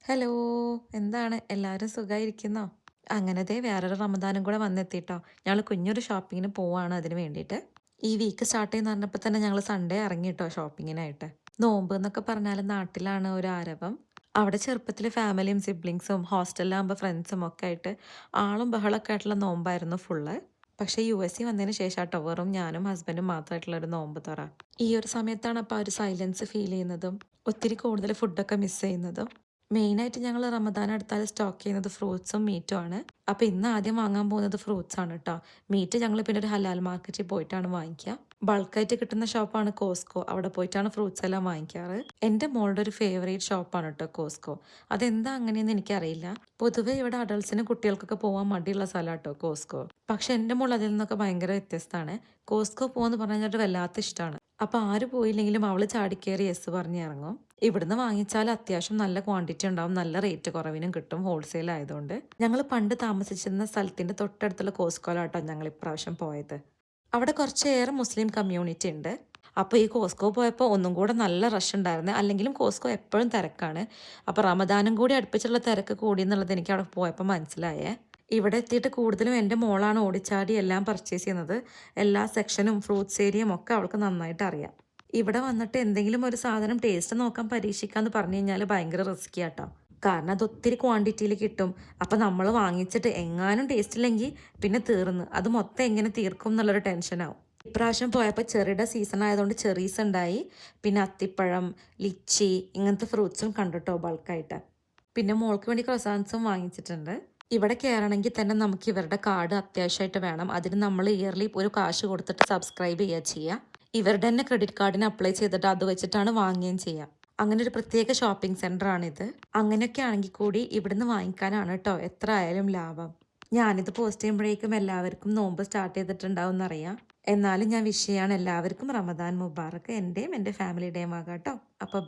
Hello, എന്താണ് എല്ലാവരും സുഖമായിരിക്കുന്നോ? അങ്ങനെ ദേ വേറൊരു റമദാനും കൂടെ വന്നെത്തിട്ടോ. ഞങ്ങൾ കുഞ്ഞൊരു ഷോപ്പിങ്ങിന് പോവാണ് അതിന് വേണ്ടിയിട്ട്. ഈ വീക്ക് സ്റ്റാർട്ട് ചെയ്യുന്ന പറഞ്ഞപ്പോൾ തന്നെ ഞങ്ങൾ സൺഡേ ഇറങ്ങിട്ടോ ഷോപ്പിങ്ങിനായിട്ട്. നോമ്പ് എന്നൊക്കെ പറഞ്ഞാൽ നാട്ടിലാണ് ഒരു ആരവം. അവിടെ ചെറുപ്പത്തിൽ ഫാമിലിയും സിബ്ലിങ്സും ഹോസ്റ്റലിലാകുമ്പോൾ ഫ്രണ്ട്സും ഒക്കെ ആയിട്ട് ആളും ബഹളമൊക്കെ ആയിട്ടുള്ള നോമ്പായിരുന്നു ഫുള്ള്. പക്ഷേ US വന്നതിന് ശേഷം കേട്ടോ വെറും ഞാനും ഹസ്ബൻഡും മാത്രമായിട്ടുള്ള ഒരു നോമ്പ് തുറ. ഈ ഒരു സമയത്താണ് അപ്പോൾ ആ ഒരു സൈലൻസ് ഫീൽ ചെയ്യുന്നതും ഒത്തിരി കൂടുതൽ ഫുഡൊക്കെ മിസ് ചെയ്യുന്നതും. മെയിനായിട്ട് ഞങ്ങൾ റമദാൻ അടുത്താൽ സ്റ്റോക്ക് ചെയ്യുന്നത് ഫ്രൂട്ട്സും മീറ്റും ആണ്. അപ്പോൾ ഇന്ന് ആദ്യം വാങ്ങാൻ പോകുന്നത് ഫ്രൂട്ട്സ് ആണ് കേട്ടോ. മീറ്റ് ഞങ്ങൾ പിന്നെ ഒരു ഹലാൽ മാർക്കറ്റിൽ പോയിട്ടാണ് വാങ്ങിക്കുക. ബൾക്കായിട്ട് കിട്ടുന്ന ഷോപ്പാണ് കോസ്കോ. അവിടെ പോയിട്ടാണ് ഫ്രൂട്ട്സ് എല്ലാം വാങ്ങിക്കാറ്. എൻ്റെ മോളുടെ ഒരു ഫേവറേറ്റ് ഷോപ്പാണ് കേട്ടോ കോസ്കോ. അതെന്താ അങ്ങനെയെന്ന് എനിക്കറിയില്ല. പൊതുവേ ഇവിടെ അഡൾട്ട്സിനും കുട്ടികൾക്കൊക്കെ പോകാൻ മടിയുള്ള സ്ഥലം കേട്ടോ കോസ്കോ. പക്ഷെ എൻ്റെ മോൾ അതിൽ നിന്നൊക്കെ ഭയങ്കര വ്യത്യസ്തമാണ്. കോസ്കോ പോകുമെന്ന് പറഞ്ഞാൽ വല്ലാത്ത ഇഷ്ടമാണ്. അപ്പോൾ ആര് പോയില്ലെങ്കിലും അവൾ ചാടിക്കേറി യെസ് പറഞ്ഞ് ഇറങ്ങും. ഇവിടുന്ന് വാങ്ങിച്ചാൽ അത്യാവശ്യം നല്ല ക്വാണ്ടിറ്റി ഉണ്ടാവും, നല്ല റേറ്റ് കുറവിനും കിട്ടും ഹോൾസെയിൽ ആയതുകൊണ്ട്. ഞങ്ങൾ പണ്ട് താമസിച്ചിരുന്ന സ്ഥലത്തിന്റെ തൊട്ടടുത്തുള്ള കോസ്കോയിലാട്ടോ ഞങ്ങൾ ഇപ്രാവശ്യം പോയത്. അവിടെ കുറച്ചേറെ മുസ്ലിം കമ്മ്യൂണിറ്റി ഉണ്ട്. അപ്പോൾ ഈ കോസ്കോ പോയപ്പോൾ ഒന്നും കൂടെ നല്ല റഷ് ഉണ്ടായിരുന്നു. അല്ലെങ്കിലും കോസ്കോ എപ്പോഴും തിരക്കാണ്. അപ്പോൾ റമദാനും കൂടി അടുപ്പിച്ചുള്ള തിരക്ക് കൂടി എന്നുള്ളത് എനിക്ക് അവിടെ പോയപ്പോൾ മനസ്സിലായേ. ഇവിടെ എത്തിയിട്ട് കൂടുതലും എൻ്റെ മോളാണ് ഓടിച്ചാടി എല്ലാം പർച്ചേസ് ചെയ്യുന്നത്. എല്ലാ സെക്ഷനും ഫ്രൂട്ട്സ് ഏരിയയും ഒക്കെ അവൾക്ക് നന്നായിട്ട് അറിയാം. ഇവിടെ വന്നിട്ട് എന്തെങ്കിലും ഒരു സാധനം ടേസ്റ്റ് നോക്കാൻ പരീക്ഷിക്കാന്ന് പറഞ്ഞു കഴിഞ്ഞാൽ ഭയങ്കര റിസ്കി ആട്ടോ. കാരണം അത് ഒത്തിരി ക്വാണ്ടിറ്റിയിൽ കിട്ടും. അപ്പം നമ്മൾ വാങ്ങിച്ചിട്ട് എങ്ങാനും ടേസ്റ്റ് ഇല്ലെങ്കിൽ പിന്നെ തീർന്ന് അത് മൊത്തം എങ്ങനെ തീർക്കും എന്നുള്ളൊരു ടെൻഷനാവും. ഇപ്രാവശ്യം പോയപ്പോൾ ചെറിയുടെ സീസൺ ആയതുകൊണ്ട് ചെറീസ് ഉണ്ടായി. പിന്നെ അത്തിപ്പഴം, ലിച്ചി ഇങ്ങനത്തെ ഫ്രൂട്ട്സും കണ്ടിട്ടോ ബൾക്കായിട്ട്. പിന്നെ മോൾക്ക് വേണ്ടി ക്രൊസാൻസും വാങ്ങിച്ചിട്ടുണ്ട്. ഇവിടെ കയറണമെങ്കിൽ തന്നെ നമുക്ക് ഇവരുടെ കാർഡ് അത്യാവശ്യമായിട്ട് വേണം. അതിന് നമ്മൾ ഇയർലി ഒരു കാശ് കൊടുത്തിട്ട് സബ്സ്ക്രൈബ് ചെയ്യുക. ഇവരുടെ തന്നെ ക്രെഡിറ്റ് കാർഡിന് അപ്ലൈ ചെയ്തിട്ട് അത് വെച്ചിട്ടാണ് വാങ്ങുകയും ചെയ്യുക. അങ്ങനെ ഒരു പ്രത്യേക ഷോപ്പിംഗ് സെൻ്റർ ആണിത്. അങ്ങനെയൊക്കെ ആണെങ്കിൽ കൂടി ഇവിടുന്ന് വാങ്ങിക്കാനാണ് കേട്ടോ എത്ര ആയാലും ലാഭം. ഞാനിത് പോസ്റ്റ് ചെയ്യുമ്പോഴേക്കും എല്ലാവർക്കും നോമ്പ് സ്റ്റാർട്ട് ചെയ്തിട്ടുണ്ടാവും എന്നറിയാം. എന്നാലും ഞാൻ വിഷ് ചെയ്യാണ് എല്ലാവർക്കും റമദാൻ മുബാറക്ക്. എൻ്റെയും എൻ്റെ ഫാമിലിയുടെയും ആകാം കേട്ടോ. അപ്പോൾ ബൈ.